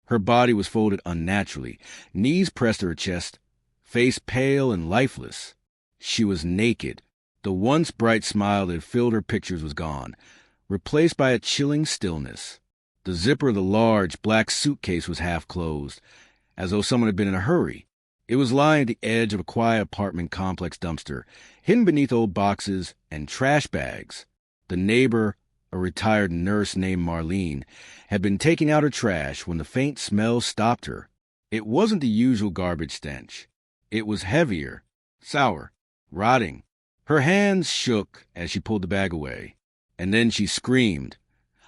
Her body was folded unnaturally, knees pressed to her chest, face pale and lifeless. She was naked. The once bright smile that had filled her pictures was gone, replaced by a chilling stillness. The zipper of the large, black suitcase was half closed, as though someone had been in a hurry. It was lying at the edge of a quiet apartment complex dumpster, hidden beneath old boxes and trash bags. The neighbor, a retired nurse named Marlene, had been taking out her trash when the faint smell stopped her. It wasn't the usual garbage stench. It was heavier, sour, rotting. Her hands shook as she pulled the bag away, and then she screamed,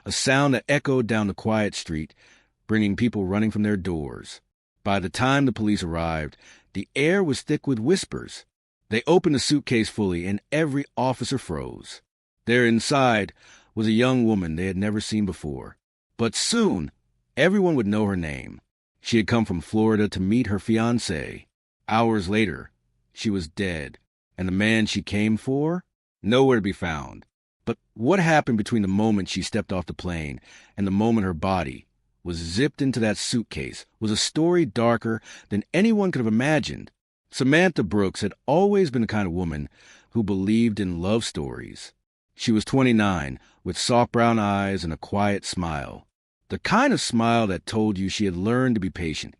a sound that echoed down the quiet street, bringing people running from their doors. By the time the police arrived, the air was thick with whispers. They opened the suitcase fully, and every officer froze. There inside was a young woman they had never seen before. But soon, everyone would know her name. She had come from Florida to meet her fiancé. Hours later, she was dead, and the man she came for, nowhere to be found. But what happened between the moment she stepped off the plane and the moment her body was zipped into that suitcase was a story darker than anyone could have imagined. Samantha Brooks had always been the kind of woman who believed in love stories. She was 29, with soft brown eyes and a quiet smile. The kind of smile that told you she had learned to be patient,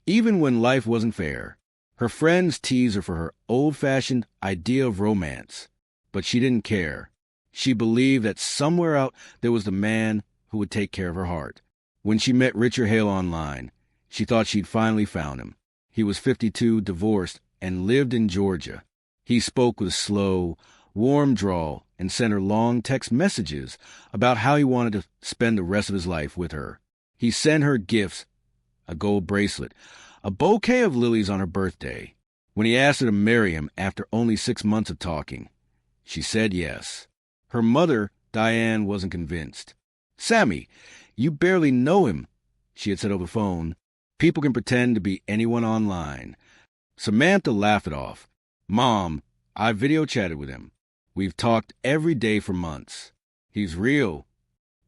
even when life wasn't fair. Her friends teased her for her old-fashioned idea of romance, but she didn't care. She believed that somewhere out there was the man who would take care of her heart. When she met Richard Hale online, she thought she'd finally found him. He was 52, divorced, and lived in Georgia. He spoke with a slow, warm drawl and sent her long text messages about how he wanted to spend the rest of his life with her. He sent her gifts, a gold bracelet, a bouquet of lilies on her birthday. When he asked her to marry him after only 6 months of talking, she said yes. Her mother, Diane, wasn't convinced. "Sammy, you barely know him," she had said over the phone. "People can pretend to be anyone online." Samantha laughed it off. "Mom, I video chatted with him. We've talked every day for months. He's real."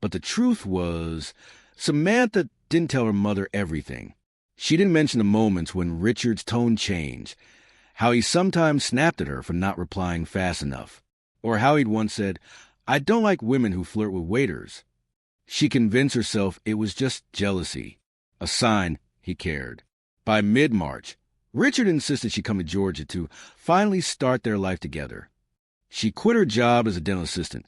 But the truth was, Samantha didn't tell her mother everything. She didn't mention the moments when Richard's tone changed, how he sometimes snapped at her for not replying fast enough, or how he'd once said, "I don't like women who flirt with waiters." She convinced herself it was just jealousy, a sign he cared. By mid-March, Richard insisted she come to Georgia to finally start their life together. She quit her job as a dental assistant,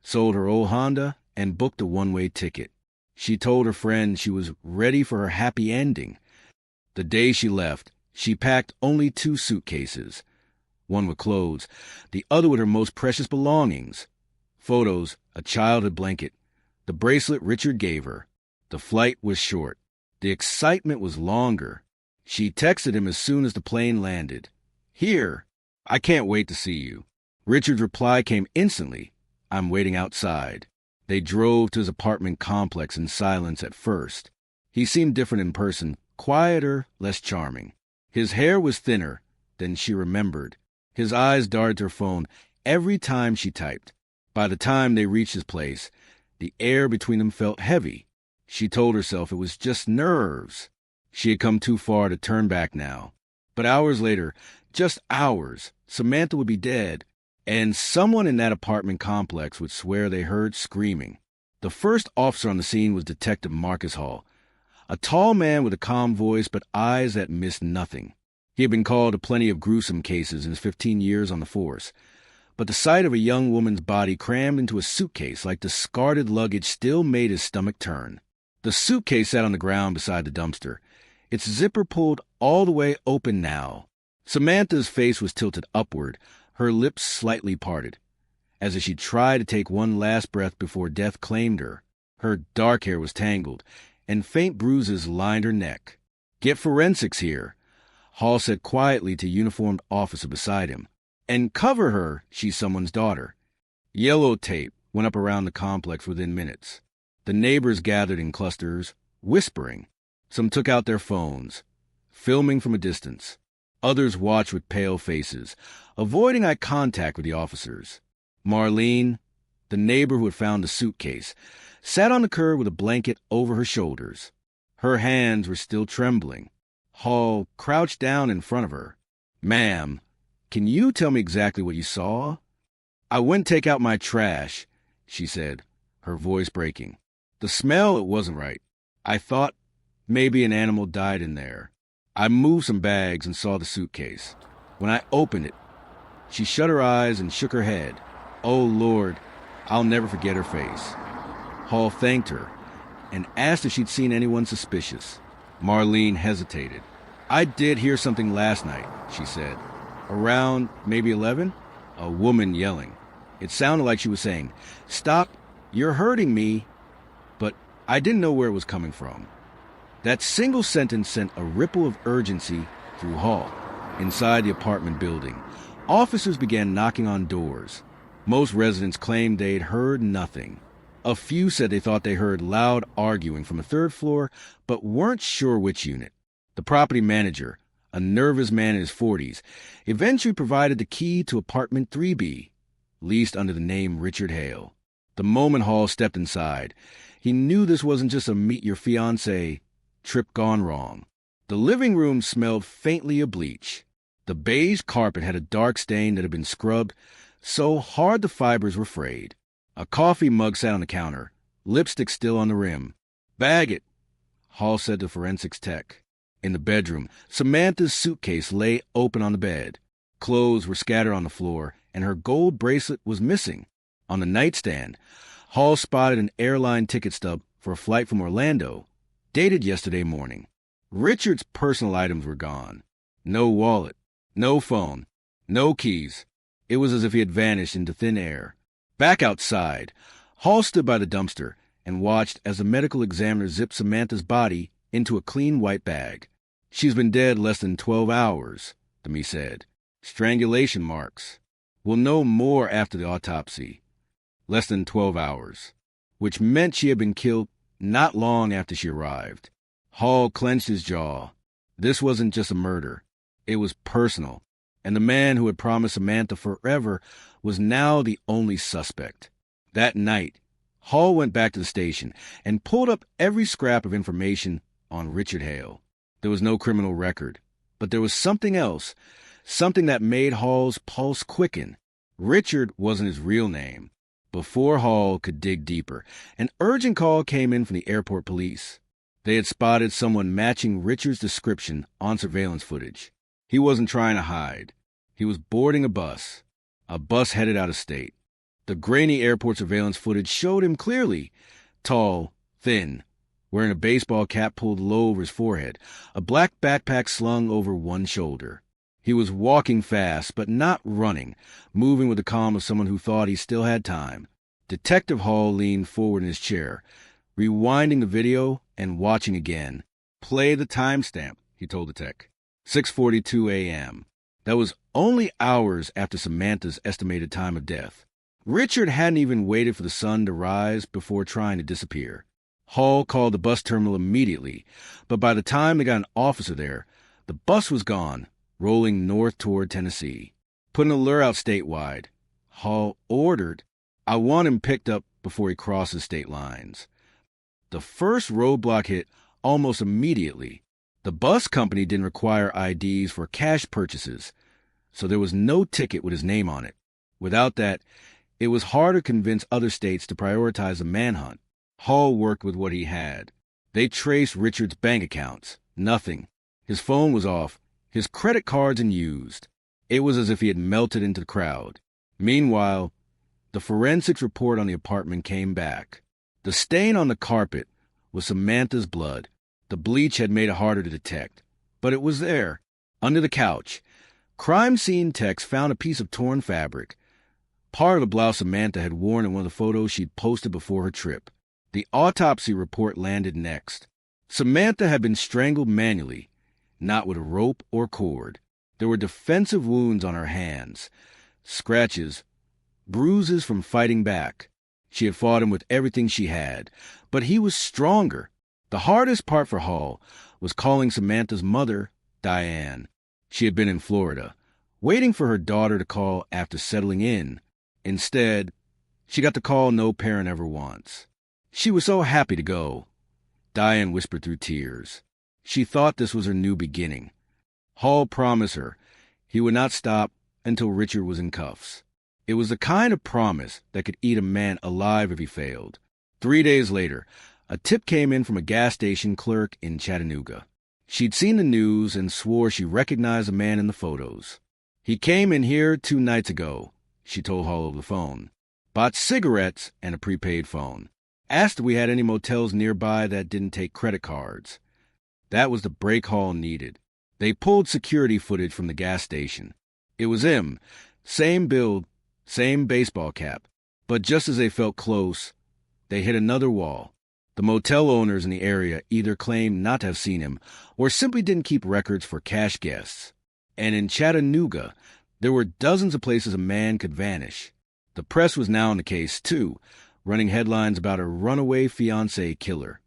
sold her old Honda, and booked a one-way ticket. She told her friend she was ready for her happy ending. The day she left, she packed only 2 suitcases, one with clothes, the other with her most precious belongings: photos, a childhood blanket, the bracelet Richard gave her. The flight was short. The excitement was longer. She texted him as soon as the plane landed. "Here. I can't wait to see you." Richard's reply came instantly. "I'm waiting outside." They drove to his apartment complex in silence at first. He seemed different in person, quieter, less charming. His hair was thinner than she remembered. His eyes darted to her phone every time she typed. By the time they reached his place, the air between them felt heavy. She told herself it was just nerves. She had come too far to turn back now. But hours later, just hours, Samantha would be dead, and someone in that apartment complex would swear they heard screaming. The first officer on the scene was Detective Marcus Hall, a tall man with a calm voice but eyes that missed nothing. He had been called to plenty of gruesome cases in his 15 years on the force, but the sight of a young woman's body crammed into a suitcase like discarded luggage still made his stomach turn. The suitcase sat on the ground beside the dumpster, its zipper pulled all the way open now. Samantha's face was tilted upward, her lips slightly parted, as if she tried to take one last breath before death claimed her. Her dark hair was tangled, and faint bruises lined her neck. "Get forensics here," Hall said quietly to a uniformed officer beside him. "And cover her, she's someone's daughter." Yellow tape went up around the complex within minutes. The neighbors gathered in clusters, whispering. Some took out their phones, filming from a distance. Others watched with pale faces, avoiding eye contact with the officers. Marlene, the neighbor who had found the suitcase, sat on the curb with a blanket over her shoulders. Her hands were still trembling. Hall crouched down in front of her. "Ma'am, can you tell me exactly what you saw?" "I went to take out my trash," she said, her voice breaking. "The smell, it wasn't right. I thought maybe an animal died in there. I moved some bags and saw the suitcase. When I opened it," she shut her eyes and shook her head. "Oh, Lord, I'll never forget her face." Hall thanked her and asked if she'd seen anyone suspicious. Marlene hesitated. "I did hear something last night," she said. "Around maybe 11? A woman yelling. It sounded like she was saying, 'Stop, you're hurting me,' but I didn't know where it was coming from." That single sentence sent a ripple of urgency through Hall. Inside the apartment building, officers began knocking on doors. Most residents claimed they'd heard nothing. A few said they thought they heard loud arguing from a third floor, but weren't sure which unit. The property manager, a nervous man in his 40s, eventually provided the key to apartment 3B, leased under the name Richard Hale. The moment Hall stepped inside, he knew this wasn't just a meet your fiancé trip gone wrong. The living room smelled faintly of bleach. The beige carpet had a dark stain that had been scrubbed so hard the fibers were frayed. A coffee mug sat on the counter, lipstick still on the rim. "Bag it," Hall said to forensics tech. In the bedroom, Samantha's suitcase lay open on the bed. Clothes were scattered on the floor, and her gold bracelet was missing. On the nightstand, Hall spotted an airline ticket stub for a flight from Orlando, dated yesterday morning. Richard's personal items were gone. No wallet, no phone, no keys. It was as if he had vanished into thin air. Back outside, Hall stood by the dumpster and watched as the medical examiner zipped Samantha's body into a clean white bag. "She's been dead less than 12 hours, the me said. "Strangulation marks. We'll know more after the autopsy." Less than 12 hours, which meant she had been killed not long after she arrived. Hall clenched his jaw. This wasn't just a murder. It was personal, and the man who had promised Samantha forever was now the only suspect. That night, Hall went back to the station and pulled up every scrap of information on Richard Hale. There was no criminal record, but there was something else, something that made Hall's pulse quicken. Richard wasn't his real name. Before Hall could dig deeper, an urgent call came in from the airport police. They had spotted someone matching Richard's description on surveillance footage. He wasn't trying to hide. He was boarding a bus headed out of state. The grainy airport surveillance footage showed him clearly. Tall, thin, wearing a baseball cap pulled low over his forehead, a black backpack slung over one shoulder. He was walking fast, but not running, moving with the calm of someone who thought he still had time. Detective Hall leaned forward in his chair, rewinding the video and watching again. "Play the timestamp," he told the tech. 6:42 a.m. That was only hours after Samantha's estimated time of death. Richard hadn't even waited for the sun to rise before trying to disappear. Hall called the bus terminal immediately, but by the time they got an officer there, the bus was gone, rolling north toward Tennessee. "Put an alert out statewide," Hall ordered. "I want him picked up before he crosses state lines." The first roadblock hit almost immediately. The bus company didn't require IDs for cash purchases, so there was no ticket with his name on it. Without that, it was hard to convince other states to prioritize a manhunt. Hall worked with what he had. They traced Richard's bank accounts. Nothing. His phone was off, his credit cards unused. It was as if he had melted into the crowd. Meanwhile, the forensics report on the apartment came back. The stain on the carpet was Samantha's blood. The bleach had made it harder to detect, but it was there, under the couch. Crime scene techs found a piece of torn fabric, part of the blouse Samantha had worn in one of the photos she'd posted before her trip. The autopsy report landed next. Samantha had been strangled manually, not with a rope or cord. There were defensive wounds on her hands, scratches, bruises from fighting back. She had fought him with everything she had, but he was stronger. The hardest part for Hall was calling Samantha's mother, Diane. She had been in Florida, waiting for her daughter to call after settling in. Instead, she got the call no parent ever wants. She was so happy to go. Diane whispered through tears. She thought this was her new beginning. Hall promised her he would not stop until Richard was in cuffs. It was the kind of promise that could eat a man alive if he failed. 3 days later, a tip came in from a gas station clerk in Chattanooga. She'd seen the news and swore she recognized the man in the photos. "He came in here 2 nights ago," she told Hall over the phone. "Bought cigarettes and a prepaid phone. Asked if we had any motels nearby that didn't take credit cards." That was the break Hall needed. They pulled security footage from the gas station. It was him, same build, same baseball cap. But just as they felt close, they hit another wall. The motel owners in the area either claimed not to have seen him or simply didn't keep records for cash guests. And in Chattanooga, there were dozens of places a man could vanish. The press was now on the case, too, running headlines about a runaway fiancé killer.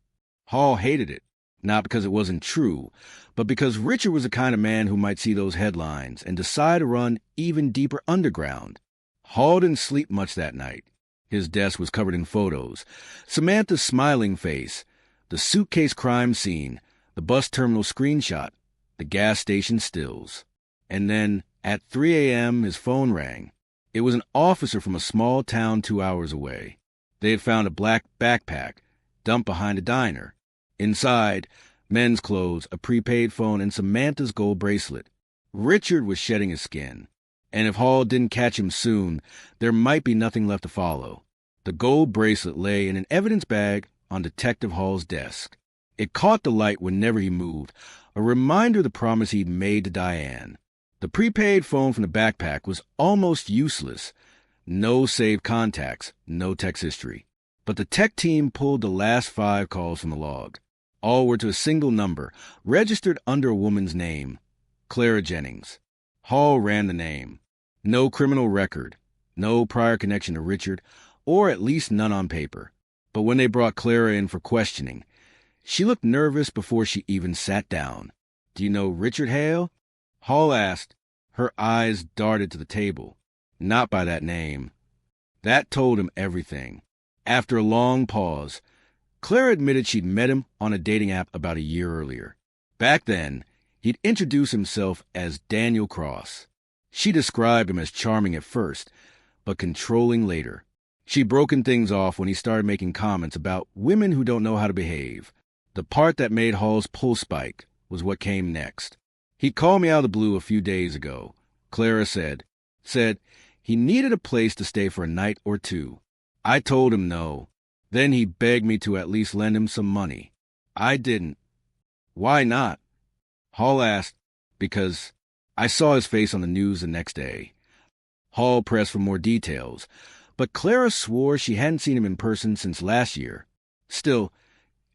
Hall hated it, not because it wasn't true, but because Richard was the kind of man who might see those headlines and decide to run even deeper underground. Hall didn't sleep much that night. His desk was covered in photos. Samantha's smiling face, the suitcase crime scene, the bus terminal screenshot, the gas station stills. And then, at 3 a.m., his phone rang. It was an officer from a small town 2 hours away. They had found a black backpack dumped behind a diner. Inside, men's clothes, a prepaid phone, and Samantha's gold bracelet. Richard was shedding his skin. And if Hall didn't catch him soon, there might be nothing left to follow. The gold bracelet lay in an evidence bag on Detective Hall's desk. It caught the light whenever he moved, a reminder of the promise he'd made to Diane. The prepaid phone from the backpack was almost useless. No saved contacts, no text history. But the tech team pulled the last 5 calls from the log. All were to a single number, registered under a woman's name, Clara Jennings. Hall ran the name. No criminal record, no prior connection to Richard, or at least none on paper. But when they brought Clara in for questioning, she looked nervous before she even sat down. "Do you know Richard Hale?" Hall asked. Her eyes darted to the table. "Not by that name." That told him everything. After a long pause, Clara admitted she'd met him on a dating app about a year earlier. Back then, he'd introduced himself as Daniel Cross. She described him as charming at first, but controlling later. She'd broken things off when he started making comments about women who don't know how to behave. The part that made Hall's pulse spike was what came next. "He called me out of the blue a few days ago," Clara said. Said he needed a place to stay for a night or 2. I told him no. Then he begged me to at least lend him some money. I didn't. "Why not?" Hall asked. "Because I saw his face on the news the next day." Hall pressed for more details, but Clara swore she hadn't seen him in person since last year. Still,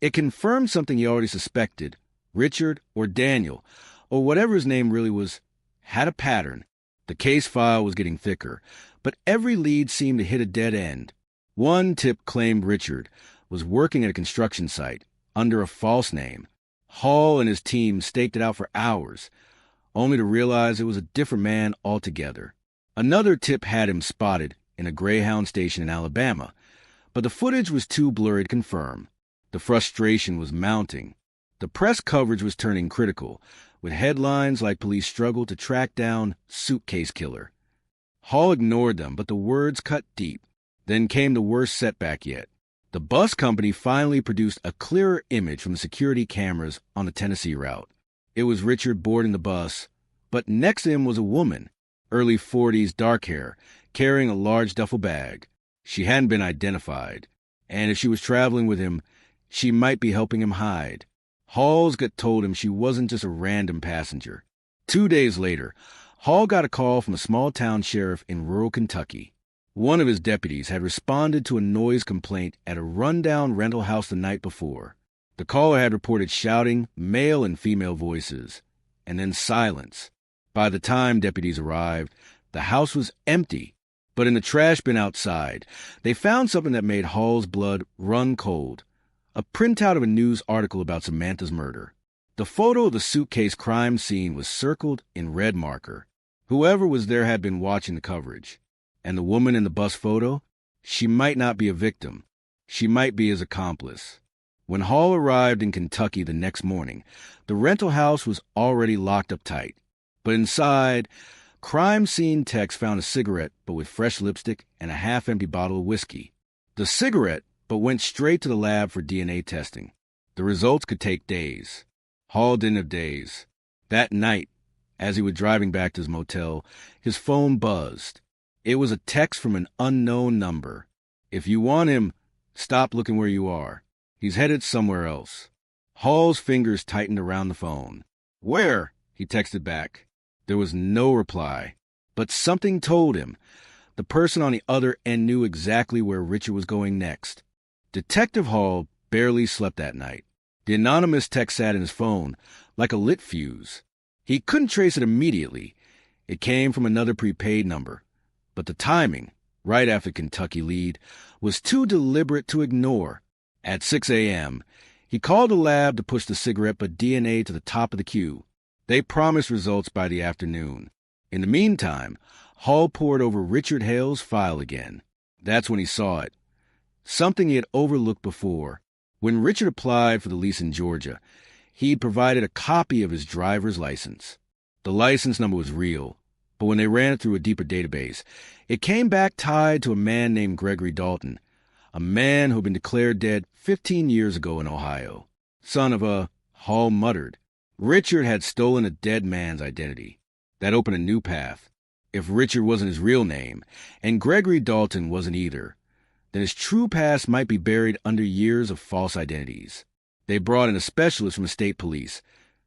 it confirmed something he already suspected. Richard, or Daniel, or whatever his name really was, had a pattern. The case file was getting thicker, but every lead seemed to hit a dead end. One tip claimed Richard was working at a construction site under a false name. Hall and his team staked it out for hours, only to realize it was a different man altogether. Another tip had him spotted in a Greyhound station in Alabama, but the footage was too blurry to confirm. The frustration was mounting. The press coverage was turning critical, with headlines like police struggle to track down suitcase killer. Hall ignored them, but the words cut deep. Then came the worst setback yet. The bus company finally produced a clearer image from the security cameras on the Tennessee route. It was Richard boarding the bus, but next to him was a woman, early 40s, dark hair, carrying a large duffel bag. She hadn't been identified, and if she was traveling with him, she might be helping him hide. Hall's gut told him she wasn't just a random passenger. 2 days later, Hall got a call from a small-town sheriff in rural Kentucky. One of his deputies had responded to a noise complaint at a rundown rental house the night before. The caller had reported shouting, male and female voices, and then silence. By the time deputies arrived, the house was empty. But in the trash bin outside, they found something that made Hall's blood run cold. A printout of a news article about Samantha's murder. The photo of the suitcase crime scene was circled in red marker. Whoever was there had been watching the coverage. And the woman in the bus photo? She might not be a victim. She might be his accomplice. When Hall arrived in Kentucky the next morning, the rental house was already locked up tight. But inside, crime scene techs found a cigarette, but with fresh lipstick and a half-empty bottle of whiskey. The cigarette, but went straight to the lab for DNA testing. The results could take days. Hall didn't have days. That night, as he was driving back to his motel, his phone buzzed. It was a text from an unknown number. If you want him, stop looking where you are. He's headed somewhere else. Hall's fingers tightened around the phone. Where? He texted back. There was no reply. But something told him. The person on the other end knew exactly where Richard was going next. Detective Hall barely slept that night. The anonymous text sat in his phone like a lit fuse. He couldn't trace it immediately. It came from another prepaid number. But the timing, right after Kentucky lead, was too deliberate to ignore. At 6 a.m., he called the lab to push the cigarette but DNA to the top of the queue. They promised results by the afternoon. In the meantime, Hall pored over Richard Hale's file again. That's when he saw it. Something he had overlooked before. When Richard applied for the lease in Georgia, he'd provided a copy of his driver's license. The license number was real, but when they ran it through a deeper database, it came back tied to a man named Gregory Dalton, a man who had been declared dead 15 years ago in Ohio. Son of a, Hall muttered. Richard had stolen a dead man's identity. That opened a new path. If Richard wasn't his real name, and Gregory Dalton wasn't either, then his true past might be buried under years of false identities. They brought in a specialist from the state police,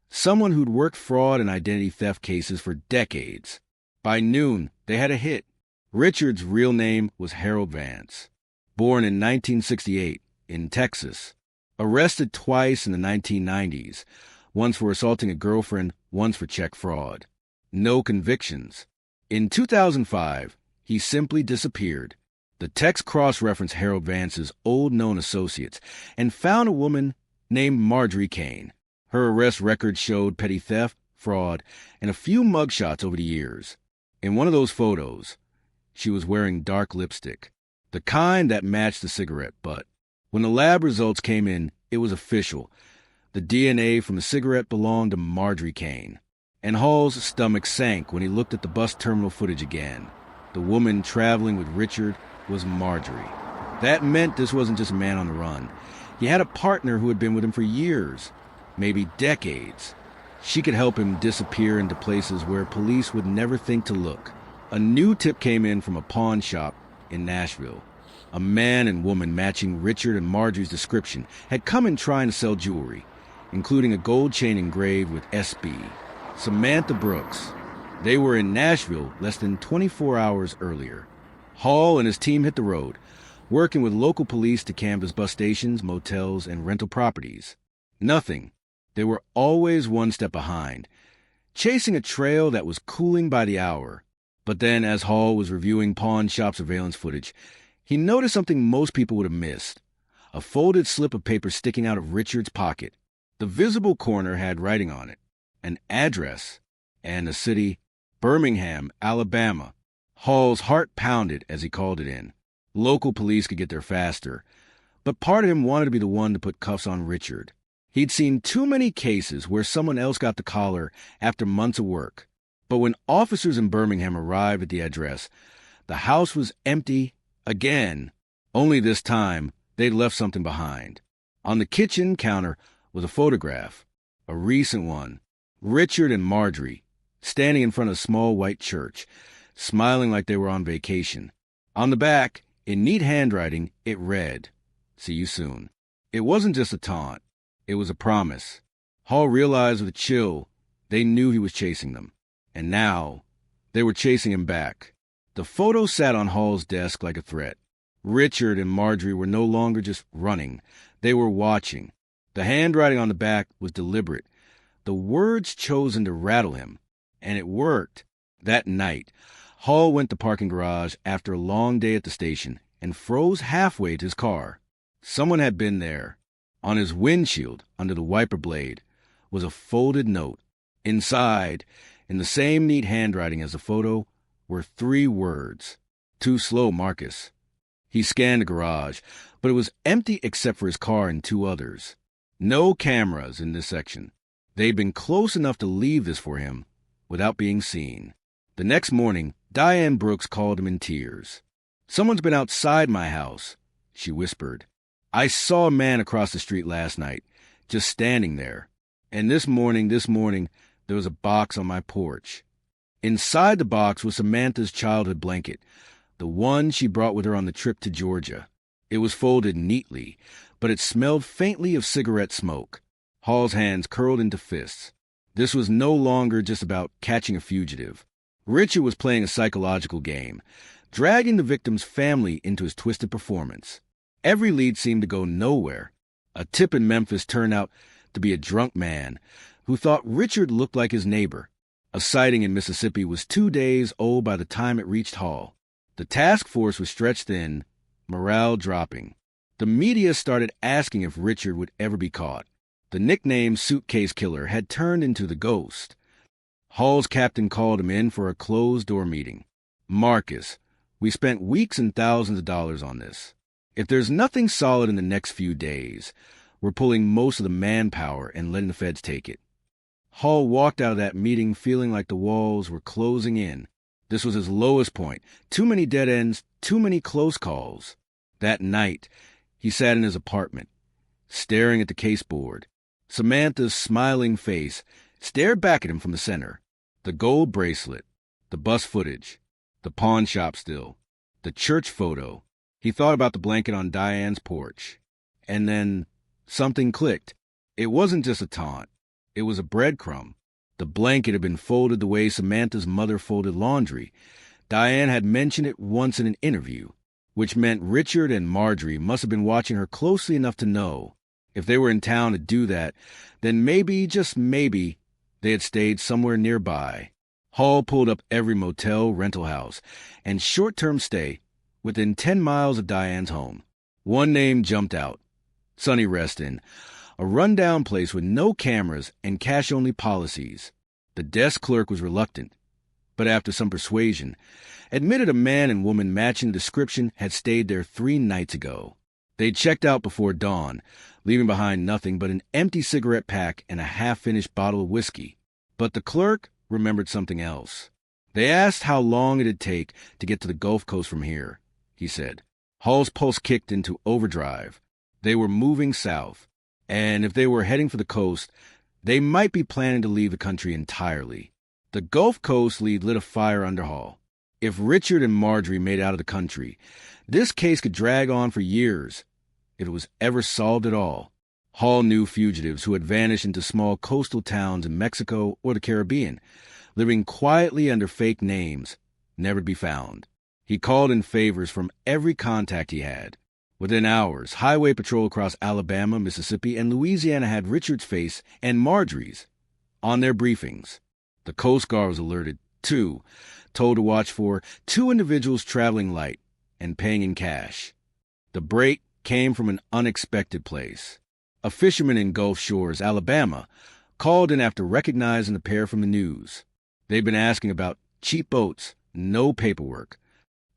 someone who'd worked fraud and identity theft cases for decades. By noon, they had a hit. Richard's real name was Harold Vance. Born in 1968 in Texas. Arrested twice in the 1990s, once for assaulting a girlfriend, once for check fraud. No convictions. In 2005, he simply disappeared. The text cross-referenced Harold Vance's old known associates and found a woman named Marjorie Kane. Her arrest record showed petty theft, fraud, and a few mugshots over the years. In one of those photos, she was wearing dark lipstick, the kind that matched the cigarette butt. When the lab results came in, it was official. The DNA from the cigarette belonged to Marjorie Kane. And Hall's stomach sank when he looked at the bus terminal footage again. The woman traveling with Richard was Marjorie. That meant this wasn't just a man on the run. He had a partner who had been with him for years, maybe decades. She could help him disappear into places where police would never think to look. A new tip came in from a pawn shop in Nashville. A man and woman matching Richard and Marjorie's description had come in trying to sell jewelry, including a gold chain engraved with SB. Samantha Brooks. They were in Nashville less than 24 hours earlier. Hall and his team hit the road, working with local police to canvass bus stations, motels, and rental properties. Nothing. They were always one step behind, chasing a trail that was cooling by the hour. But then, as Hall was reviewing pawn shop surveillance footage, he noticed something most people would have missed. A folded slip of paper sticking out of Richard's pocket. The visible corner had writing on it. An address, and a city, Birmingham, Alabama. Hall's heart pounded as he called it in. Local police could get there faster, but part of him wanted to be the one to put cuffs on Richard. He'd seen too many cases where someone else got the collar after months of work. But when officers in Birmingham arrived at the address, the house was empty again. Only this time, they'd left something behind. On the kitchen counter was a photograph, a recent one. Richard and Marjorie, standing in front of a small white church, smiling like they were on vacation. On the back, in neat handwriting, it read, "See you soon." It wasn't just a taunt. It was a promise. Hall realized with a chill they knew he was chasing them. And now, they were chasing him back. The photo sat on Hall's desk like a threat. Richard and Marjorie were no longer just running. They were watching. The handwriting on the back was deliberate. The words chosen to rattle him. And it worked. That night, Hall went to the parking garage after a long day at the station and froze halfway to his car. Someone had been there. On his windshield, under the wiper blade, was a folded note. Inside, in the same neat handwriting as the photo, were 3 words. "Too slow, Marcus." He scanned the garage, but it was empty except for his car and two others. No cameras in this section. They'd been close enough to leave this for him without being seen. The next morning, Diane Brooks called him in tears. "Someone's been outside my house," she whispered. "I saw a man across the street last night, just standing there. And this morning, there was a box on my porch. Inside the box was Samantha's childhood blanket, the one she brought with her on the trip to Georgia. It was folded neatly, but it smelled faintly of cigarette smoke." Hall's hands curled into fists. This was no longer just about catching a fugitive. Richard was playing a psychological game, dragging the victim's family into his twisted performance. Every lead seemed to go nowhere. A tip in Memphis turned out to be a drunk man who thought Richard looked like his neighbor. A sighting in Mississippi was 2 days old by the time it reached Hall. The task force was stretched thin, morale dropping. The media started asking if Richard would ever be caught. The nickname Suitcase Killer had turned into the Ghost. Hall's captain called him in for a closed-door meeting. "Marcus, we spent weeks and thousands of dollars on this. If there's nothing solid in the next few days, we're pulling most of the manpower and letting the feds take it." Hall walked out of that meeting feeling like the walls were closing in. This was his lowest point. Too many dead ends, too many close calls. That night, he sat in his apartment, staring at the caseboard. Samantha's smiling face stared back at him from the center. The gold bracelet, the bus footage, the pawn shop still, the church photo. He thought about the blanket on Diane's porch. And then something clicked. It wasn't just a taunt. It was a breadcrumb. The blanket had been folded the way Samantha's mother folded laundry. Diane had mentioned it once in an interview, which meant Richard and Marjorie must have been watching her closely enough to know. If they were in town to do that, then maybe, just maybe, they had stayed somewhere nearby. Hall pulled up every motel, rental house, and short-term stay within 10 miles of Diane's home. One name jumped out: Sunny Rest Inn, a rundown place with no cameras and cash-only policies. The desk clerk was reluctant, but after some persuasion, admitted a man and woman matching the description had stayed there 3 nights ago. They checked out before dawn, leaving behind nothing but an empty cigarette pack and a half-finished bottle of whiskey. But the clerk remembered something else. They asked how long it'd take to get to the Gulf Coast from here, he said. Hall's pulse kicked into overdrive. They were moving south, and if they were heading for the coast, they might be planning to leave the country entirely. The Gulf Coast lead lit a fire under Hall. If Richard and Marjorie made out of the country, this case could drag on for years, if it was ever solved at all. Hall knew fugitives who had vanished into small coastal towns in Mexico or the Caribbean, living quietly under fake names, never to be found. He called in favors from every contact he had. Within hours, highway patrol across Alabama, Mississippi, and Louisiana had Richard's face and Marjorie's on their briefings. The Coast Guard was alerted, too, told to watch for 2 individuals traveling light and paying in cash. The break came from an unexpected place. A fisherman in Gulf Shores, Alabama, called in after recognizing the pair from the news. They'd been asking about cheap boats, no paperwork.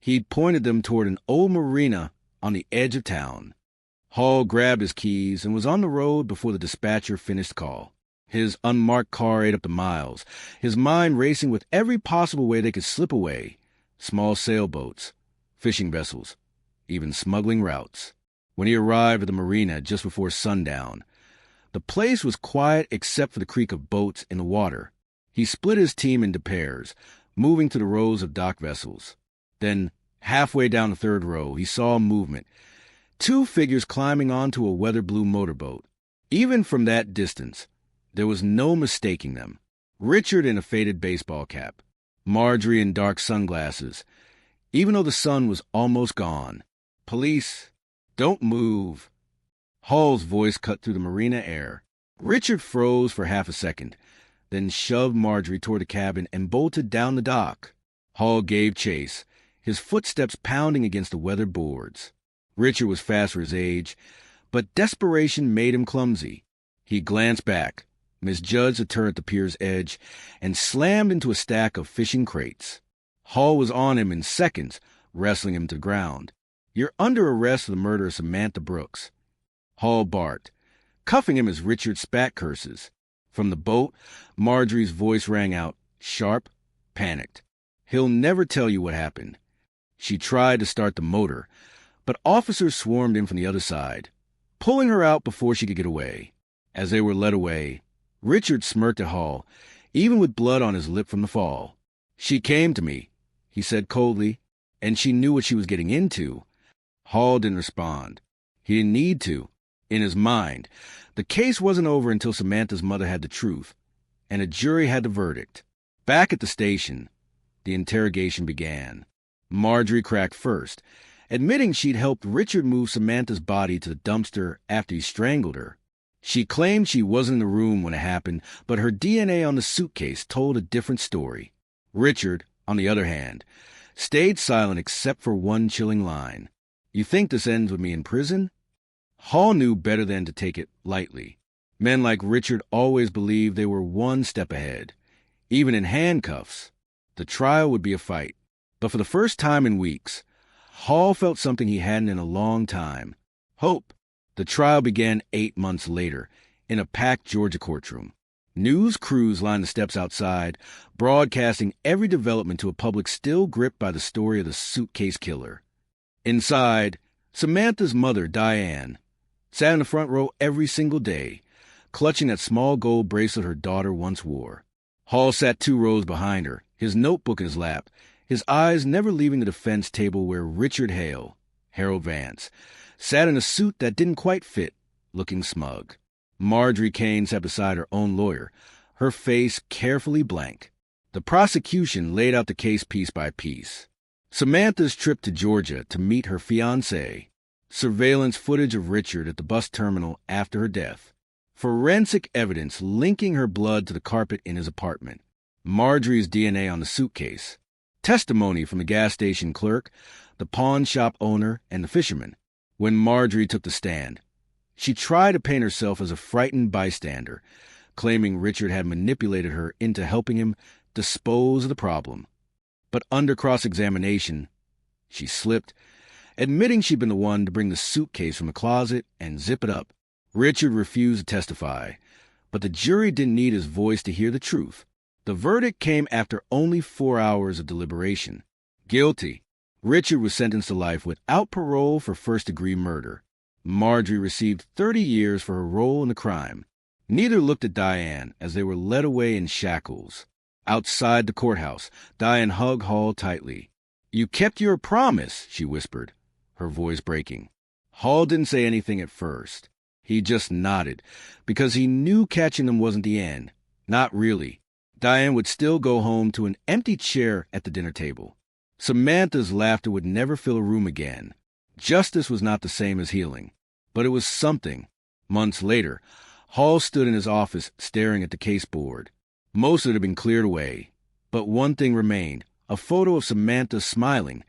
He'd pointed them toward an old marina on the edge of town. Hall grabbed his keys and was on the road before the dispatcher finished call. His unmarked car ate up the miles, his mind racing with every possible way they could slip away. Small sailboats, fishing vessels, even smuggling routes. When he arrived at the marina just before sundown, the place was quiet except for the creak of boats in the water. He split his team into pairs, moving to the rows of dock vessels. Then, halfway down the 3rd row, he saw movement. 2 figures climbing onto a weather-blue motorboat. Even from that distance, there was no mistaking them. Richard in a faded baseball cap, Marjorie in dark sunglasses, even though the sun was almost gone. "Police, don't move." Hall's voice cut through the marina air. Richard froze for half a second, then shoved Marjorie toward the cabin and bolted down the dock. Hall gave chase, his footsteps pounding against the weathered boards. Richard was fast for his age, but desperation made him clumsy. He glanced back, misjudged a turn at the pier's edge, and slammed into a stack of fishing crates. Hall was on him in seconds, wrestling him to the ground. "You're under arrest for the murder of Samantha Brooks." Hall barked, cuffing him as Richard spat curses. From the boat, Marjorie's voice rang out, sharp, panicked. "He'll never tell you what happened." She tried to start the motor, but officers swarmed in from the other side, pulling her out before she could get away. As they were led away, Richard smirked at Hall, even with blood on his lip from the fall. "She came to me," he said coldly, "and she knew what she was getting into." Hall didn't respond. He didn't need to. In his mind, the case wasn't over until Samantha's mother had the truth, and a jury had the verdict. Back at the station, the interrogation began. Marjorie cracked first, admitting she'd helped Richard move Samantha's body to the dumpster after he strangled her. She claimed she wasn't in the room when it happened, but her DNA on the suitcase told a different story. Richard, on the other hand, stayed silent except for one chilling line. "You think this ends with me in prison?" Hall knew better than to take it lightly. Men like Richard always believed they were one step ahead. Even in handcuffs, the trial would be a fight. But for the first time in weeks, Hall felt something he hadn't in a long time: hope. The trial began 8 months later, in a packed Georgia courtroom. News crews lined the steps outside, broadcasting every development to a public still gripped by the story of the suitcase killer. Inside, Samantha's mother, Diane, sat in the front row every single day, clutching that small gold bracelet her daughter once wore. Hall sat 2 rows behind her, his notebook in his lap, his eyes never leaving the defense table where Richard Hale, Harold Vance, sat in a suit that didn't quite fit, looking smug. Marjorie Kane sat beside her own lawyer, her face carefully blank. The prosecution laid out the case piece by piece. Samantha's trip to Georgia to meet her fiancé, surveillance footage of Richard at the bus terminal after her death, forensic evidence linking her blood to the carpet in his apartment, Marjorie's DNA on the suitcase, testimony from the gas station clerk, the pawn shop owner, and the fisherman. When Marjorie took the stand, she tried to paint herself as a frightened bystander, claiming Richard had manipulated her into helping him dispose of the problem. But under cross-examination, she slipped, admitting she'd been the one to bring the suitcase from the closet and zip it up. Richard refused to testify, but the jury didn't need his voice to hear the truth. The verdict came after only 4 hours of deliberation. Guilty. Richard was sentenced to life without parole for first-degree murder. Marjorie received 30 years for her role in the crime. Neither looked at Diane as they were led away in shackles. Outside the courthouse, Diane hugged Hall tightly. "You kept your promise," she whispered, her voice breaking. Hall didn't say anything at first. He just nodded, because he knew catching them wasn't the end. Not really. Diane would still go home to an empty chair at the dinner table. Samantha's laughter would never fill a room again. Justice was not the same as healing, but it was something. Months later, Hall stood in his office staring at the case board. Most of it had been cleared away, but one thing remained: a photo of Samantha smiling,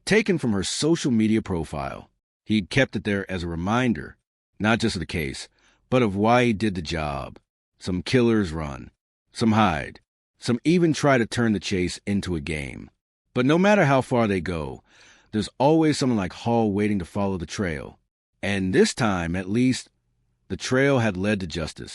taken from her social media profile. He'd kept it there as a reminder, not just of the case, but of why he did the job. Some killers run, some hide, some even try to turn the chase into a game. But no matter how far they go, there's always someone like Hall waiting to follow the trail. And this time, at least, the trail had led to justice.